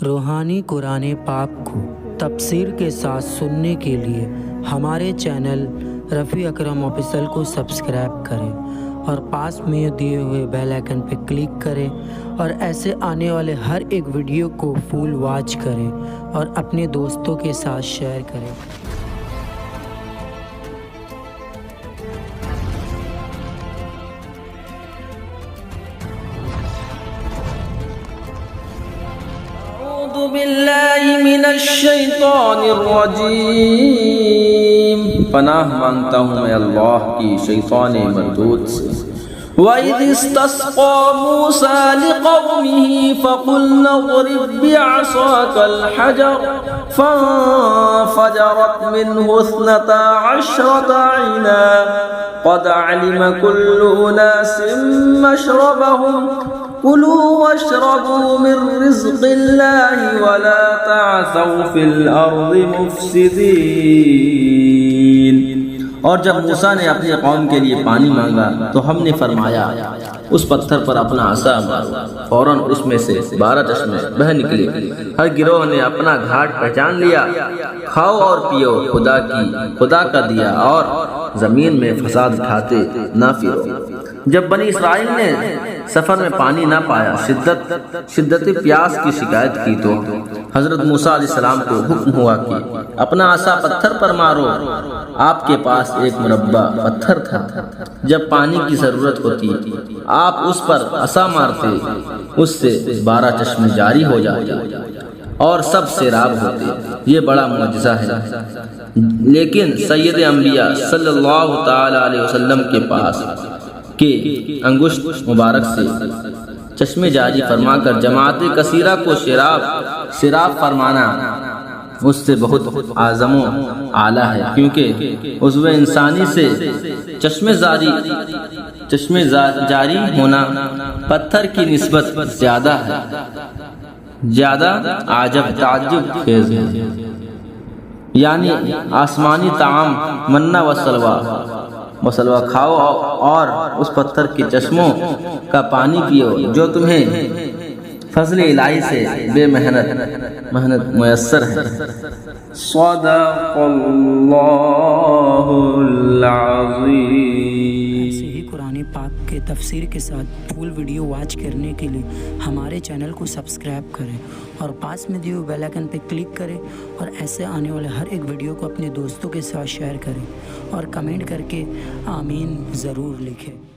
روحانی قرآن پاک کو تفسیر کے ساتھ سننے کے لیے ہمارے چینل رفیع اکرم آفیشل کو سبسکرائب کریں اور پاس میں دیے ہوئے بیل آئیکن پہ کلک کریں اور ایسے آنے والے ہر ایک ویڈیو کو فل واچ کریں اور اپنے دوستوں کے ساتھ شیئر کریں۔ أعوذ بالله من الشیطان الرجیم، پناہ مانگتا ہوں میں اللہ کی شیطان مردود سے۔ وَإِذِ اسْتَسْقَىٰ مُوسَىٰ لِقَوْمِهِ فَقُلْنَا اضْرِب بِّعَصَاكَ الْحَجَرَ فَانفَجَرَتْ مِنْهُ 12 عَيْنًا قَدْ عَلِمَ كُلُّ أُنَاسٍ مَّشْرَبَهُمْ كُلُوا وَاشْرَبُوا مِن رِّزْقِ اللَّهِ وَلَا تَعْثَوْا فِي الْأَرْضِ مُفْسِدِينَ۔ اور جب موسیٰ نے اپنی قوم کے لیے پانی مانگا تو ہم نے فرمایا اس پتھر پر اپنا عصا مارو، فوراً اس میں سے 12 چشمے بہہ نکلے۔ ہر گروہ نے اپنا گھاٹ پہچان لیا، کھاؤ اور پیو خدا کا دیا اور زمین میں فساد اٹھاتے نہ پھرو۔ جب بنی اسرائیل نے سفر میں پانی نہ پایا، شدت پیاس کی شکایت کی تو حضرت موسیٰ علیہ السلام کو حکم ہوا کہ اپنا عصا پتھر پر مارو۔ آپ کے پاس ایک مربع پتھر تھا، جب پانی کی ضرورت ہوتی آپ اس پر عصا مارتے، اس سے 12 چشمے جاری ہو جاتے اور سب سیراب ہوتے۔ یہ بڑا معجزہ ہے، لیکن سید انبیاء صلی اللہ تعالی علیہ وسلم کے پاس کہ انگشت مبارک سے چشمے جاری فرما کر جماعت کثیرہ کو سیراب فرمانا اس سے بہت اعظم و اعلیٰ ہے، کیونکہ عضو انسانی سے چشمے جاری ہونا پتھر کی نسبت زیادہ تعجب خیز ہے۔ یعنی آسمانی طعام منہ و سلوہ کھاؤ اور اس پتھر کے چشموں کا پانی پیو جو تمہیں فضل الہی سے بے محنت میسر ہے۔ صدق اللہ العظیم۔ ایسے ہی قرآن پاک کے تفسیر کے ساتھ فل ویڈیو واچ کرنے کے لیے ہمارے چینل کو سبسکرائب کریں اور پاس میں دیے ہوئے بیل آئیکن پہ کلک کریں اور ایسے آنے والے ہر ایک ویڈیو کو اپنے دوستوں کے ساتھ شیئر کریں اور کمنٹ کر کے آمین ضرور لکھیں۔